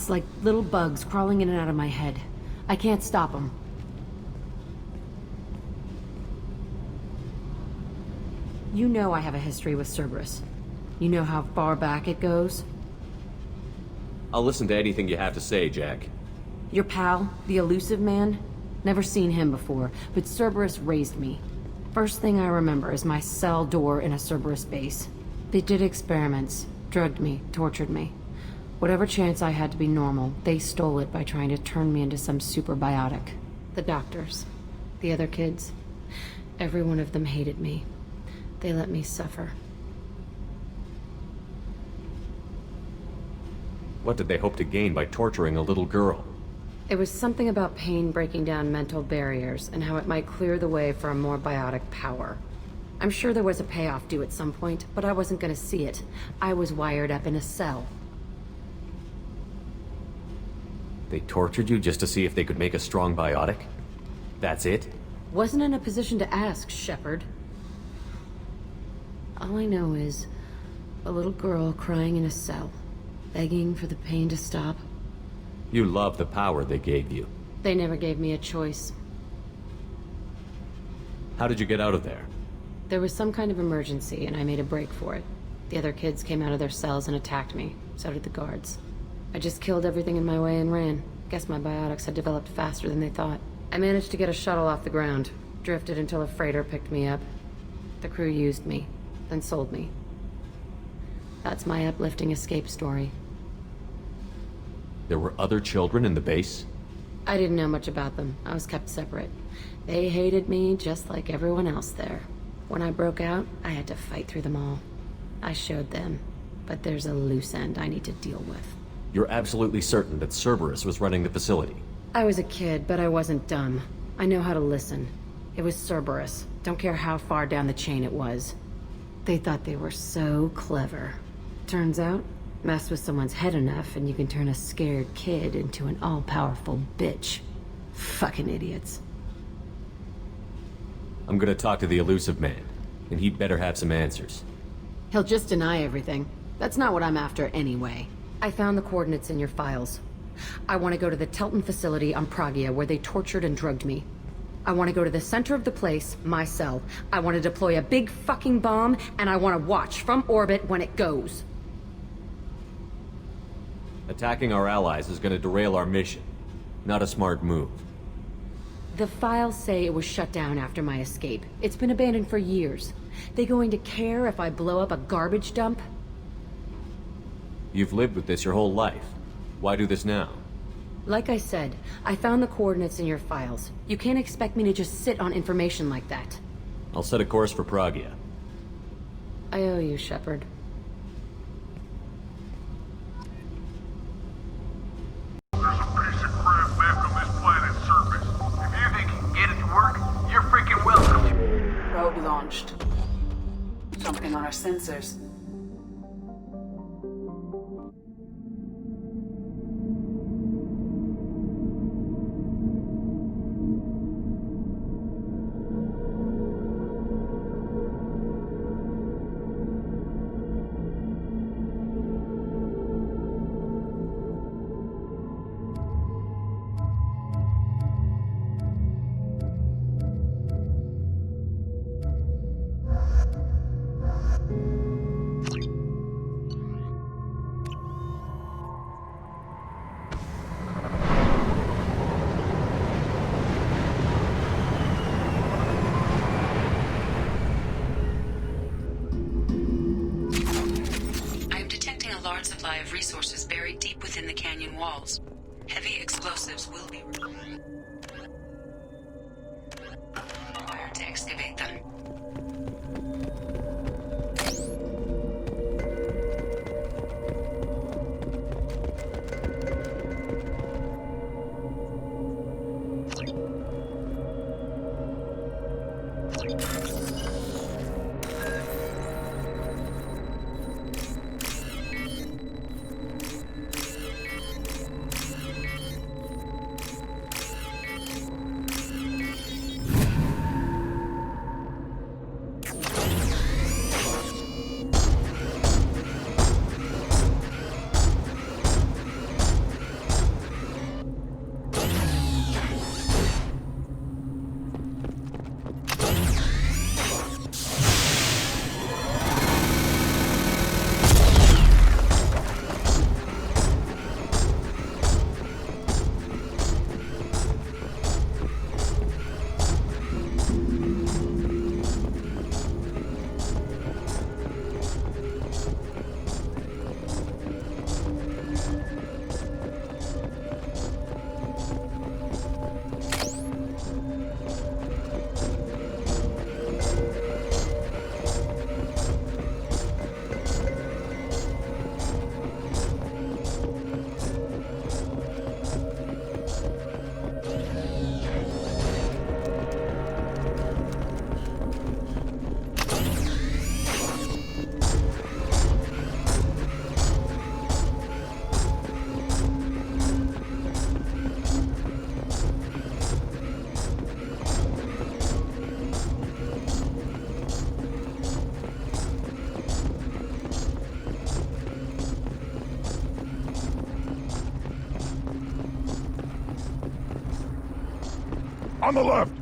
thoughts like little bugs crawling in and out of my head. I can't stop them. You know I have a history with Cerberus. You know how far back it goes? I'll listen to anything you have to say, Jack. Your pal, the elusive man? Never seen him before, but Cerberus raised me. First thing I remember is my cell door in a Cerberus base. They did experiments, drugged me, tortured me. Whatever chance I had to be normal, they stole it by trying to turn me into some super biotic. The doctors, the other kids, every one of them hated me. They let me suffer. What did they hope to gain by torturing a little girl? It was something about pain breaking down mental barriers and how it might clear the way for a more biotic power. I'm sure there was a payoff due at some point, but I wasn't gonna see it. I was wired up in a cell. They tortured you just to see if they could make a strong biotic? That's it? Wasn't in a position to ask, Shepard. All I know is a little girl crying in a cell, begging for the pain to stop. You love the power they gave you. They never gave me a choice. How did you get out of there? There was some kind of emergency, and I made a break for it. The other kids came out of their cells and attacked me. So did the guards. I just killed everything in my way and ran. Guess my biotics had developed faster than they thought. I managed to get a shuttle off the ground. Drifted until a freighter picked me up. The crew used me, then sold me. That's my uplifting escape story. There were other children in the base? I didn't know much about them. I was kept separate. They hated me just like everyone else there. When I broke out, I had to fight through them all. I showed them, but there's a loose end I need to deal with. You're absolutely certain that Cerberus was running the facility? I was a kid, but I wasn't dumb. I know how to listen. It was Cerberus. Don't care how far down the chain it was. They thought they were so clever. Turns out, mess with someone's head enough and you can turn a scared kid into an all-powerful bitch. Fucking idiots. I'm gonna talk to the elusive man, and he'd better have some answers. He'll just deny everything. That's not what I'm after anyway. I found the coordinates in your files. I want to go to the Telton facility on Pragia where they tortured and drugged me. I want to go to the center of the place, my cell. I want to deploy a big fucking bomb, and I want to watch from orbit when it goes. Attacking our allies is gonna derail our mission. Not a smart move. The files say it was shut down after my escape. It's been abandoned for years. They going to care if I blow up a garbage dump? You've lived with this your whole life. Why do this now? Like I said, I found the coordinates in your files. You can't expect me to just sit on information like that. I'll set a course for Pragia. I owe you, Shepard. There's a piece of crap left on this planet, Cerberus. If you think you can get it to work, you're freaking welcome. Probe launched. Something on our sensors. Of resources buried deep within the canyon walls. Heavy explosives will be required to excavate them. On the left!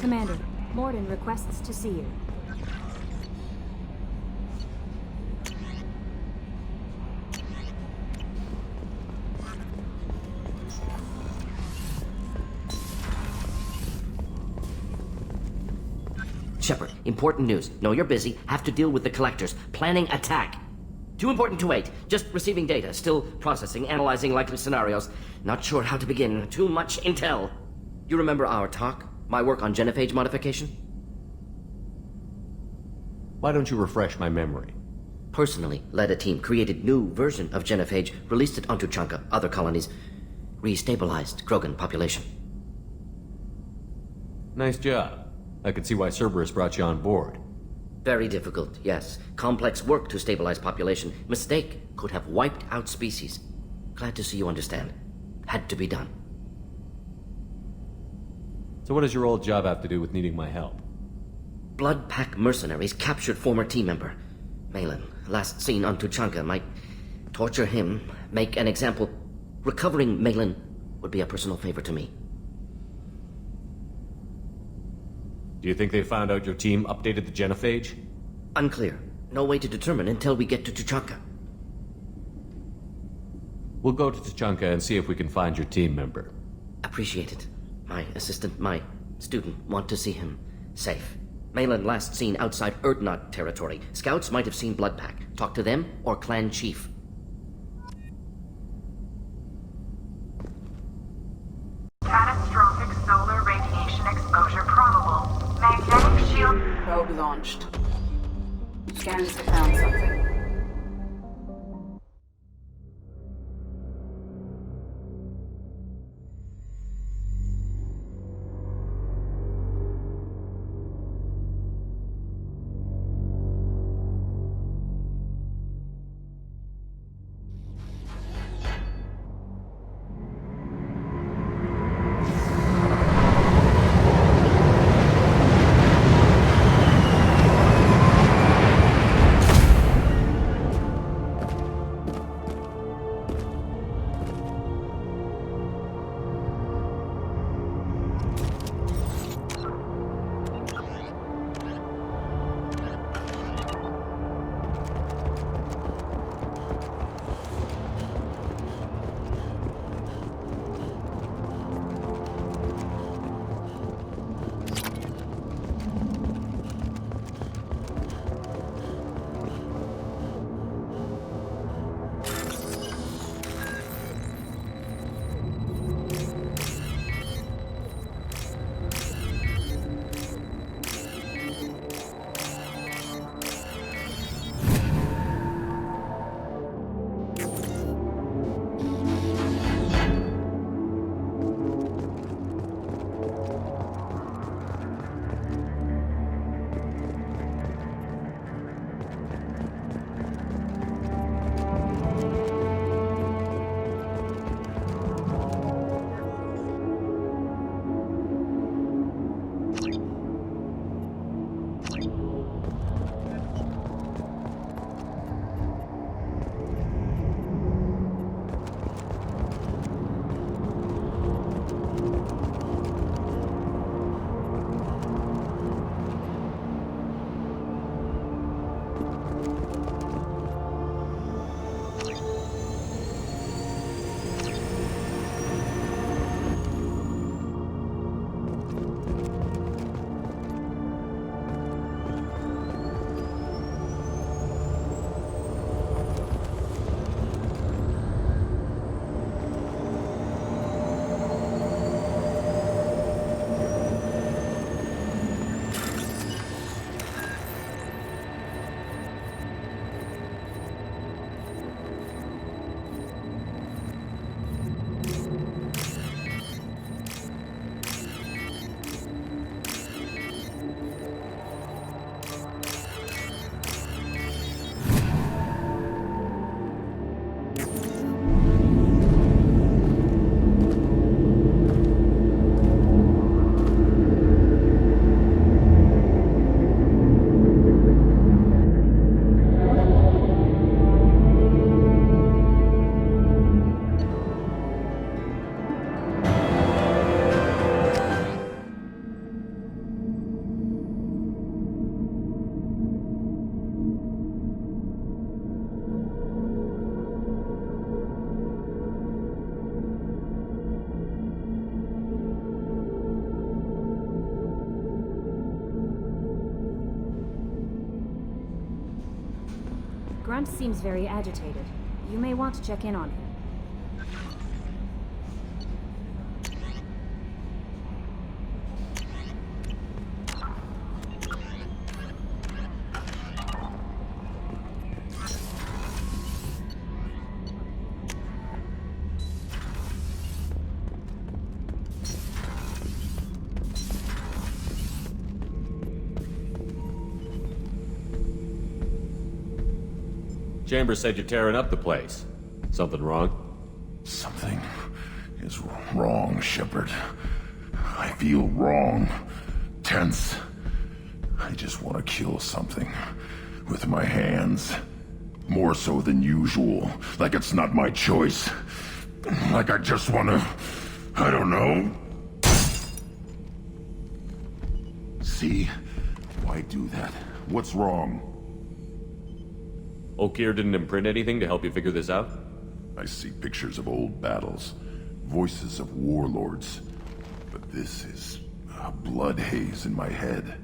Commander, Morden requests to see you. Shepard, important news. Know you're busy. Have to deal with the collectors. Planning attack. Too important to wait. Just receiving data. Still processing, analyzing likely scenarios. Not sure how to begin. Too much intel. You remember our talk? My work on genophage modification? Why don't you refresh my memory? Personally led a team, created new version of genophage, released it onto Chunka, other colonies, restabilized Krogan population. Nice job. I can see why Cerberus brought you on board. Very difficult, yes. Complex work to stabilize population. Mistake could have wiped out species. Glad to see you understand. Had to be done. So what does your old job have to do with needing my help? Blood Pack mercenaries captured former team member. Malin, last seen on Tuchanka, might torture him, make an example. Recovering Malin would be a personal favor to me. Do you think they found out your team updated the genophage? Unclear. No way to determine until we get to Tuchanka. We'll go to Tuchanka and see if we can find your team member. Appreciate it. My assistant, my student, want to see him safe. Malin last seen outside Erdnot territory. Scouts might have seen Bloodpack. Talk to them or clan chief. Catastrophic solar radiation exposure probable. Magnetic shield. Probe launched. Scans have found something. Grunt seems very agitated. You may want to check in on him. Chambers said you're tearing up the place. Something wrong? Something is wrong, Shepard. I feel wrong. Tense. I just want to kill something. With my hands. More so than usual. Like it's not my choice. Like I just want to... I don't know. See? Why do that? What's wrong? Okir didn't imprint anything to help you figure this out? I see pictures of old battles, voices of warlords, but this is a blood haze in my head.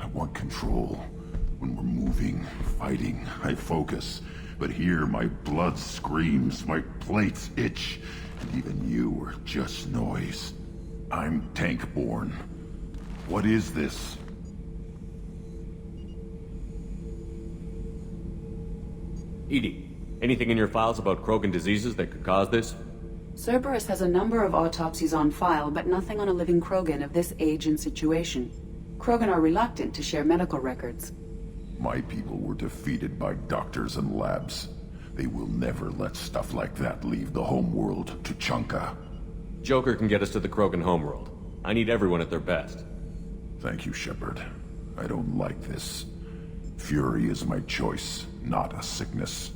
I want control. When we're moving, fighting, I focus. But here my blood screams, my plates itch, and even you are just noise. I'm tank-born. What is this? EDI, anything in your files about Krogan diseases that could cause this? Cerberus has a number of autopsies on file, but nothing on a living Krogan of this age and situation. Krogan are reluctant to share medical records. My people were defeated by doctors and labs. They will never let stuff like that leave the homeworld to Chunka. Joker can get us to the Krogan homeworld. I need everyone at their best. Thank you, Shepard. I don't like this. Fury is my choice, not a sickness.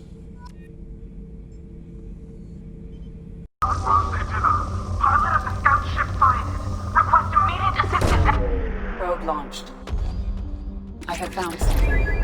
Pilot of the scout ship sighted. Request immediate assistance. Probe launched. I have found something.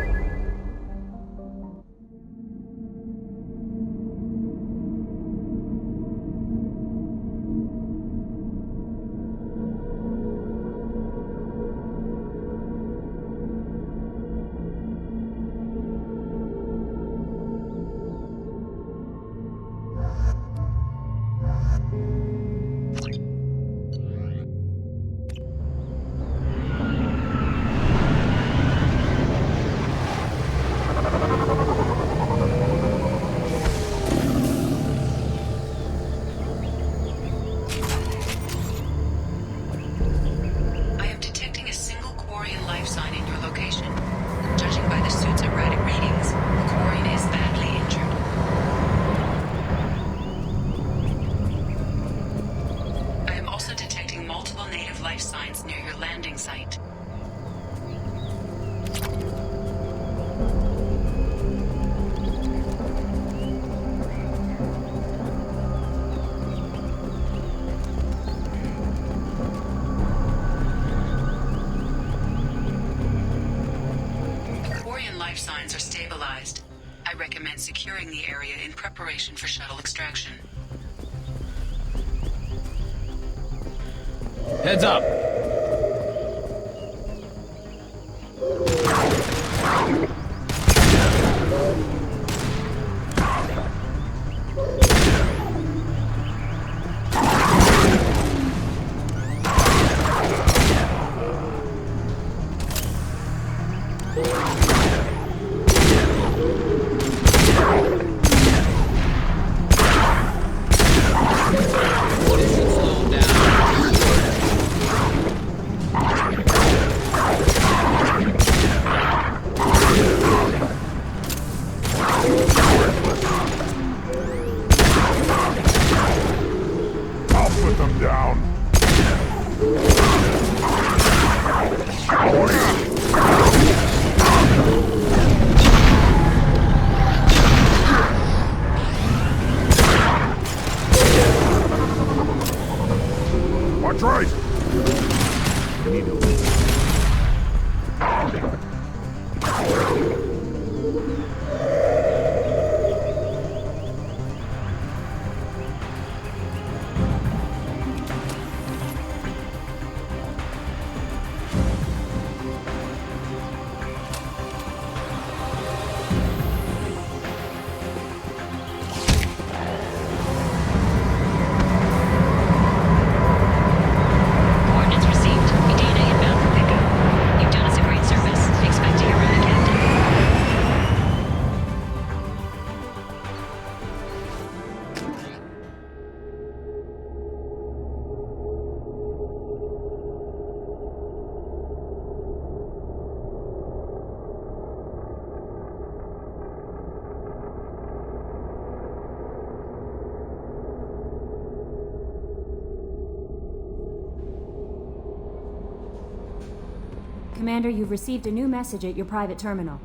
Securing the area in preparation for shuttle extraction. Heads up! Commander, you've received a new message at your private terminal.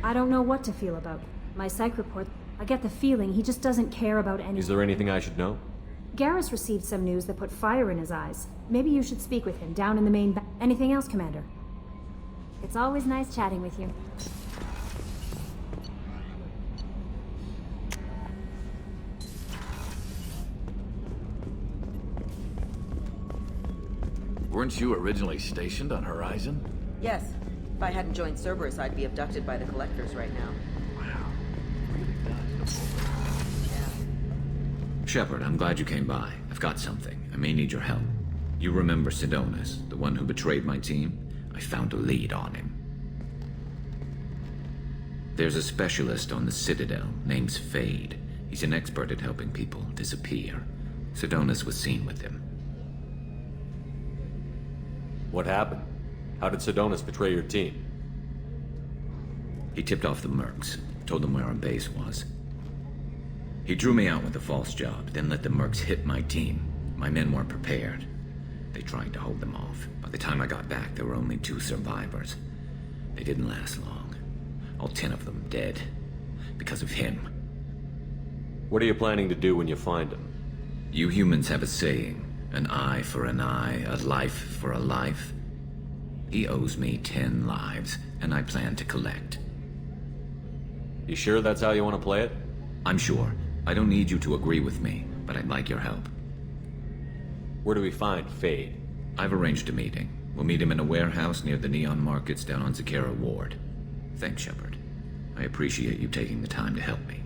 I don't know what to feel about my psych report. I get the feeling he just doesn't care about anything. Is there anything I should know? Garrus received some news that put fire in his eyes. Maybe you should speak with him down in the main Anything else, Commander? It's always nice chatting with you. Weren't you originally stationed on Horizon? Yes. If I hadn't joined Cerberus, I'd be abducted by the Collectors right now. Wow. Really does. Shepard, I'm glad you came by. I've got something. I may need your help. You remember Sidonus, the one who betrayed my team? I found a lead on him. There's a specialist on the Citadel named Fade. He's an expert at helping people disappear. Sidonus was seen with him. What happened? How did Sidonus betray your team? He tipped off the mercs, told them where our base was. He drew me out with a false job, then let the mercs hit my team. My men weren't prepared. They tried to hold them off. By the time I got back, there were only 2 survivors. They didn't last long. All 10 of them dead. Because of him. What are you planning to do when you find him? You humans have a saying, an eye for an eye, a life for a life. He owes me 10 lives, and I plan to collect. You sure that's how you want to play it? I'm sure. I don't need you to agree with me, but I'd like your help. Where do we find Fade? I've arranged a meeting. We'll meet him in a warehouse near the Neon Markets down on Zakera Ward. Thanks, Shepard. I appreciate you taking the time to help me.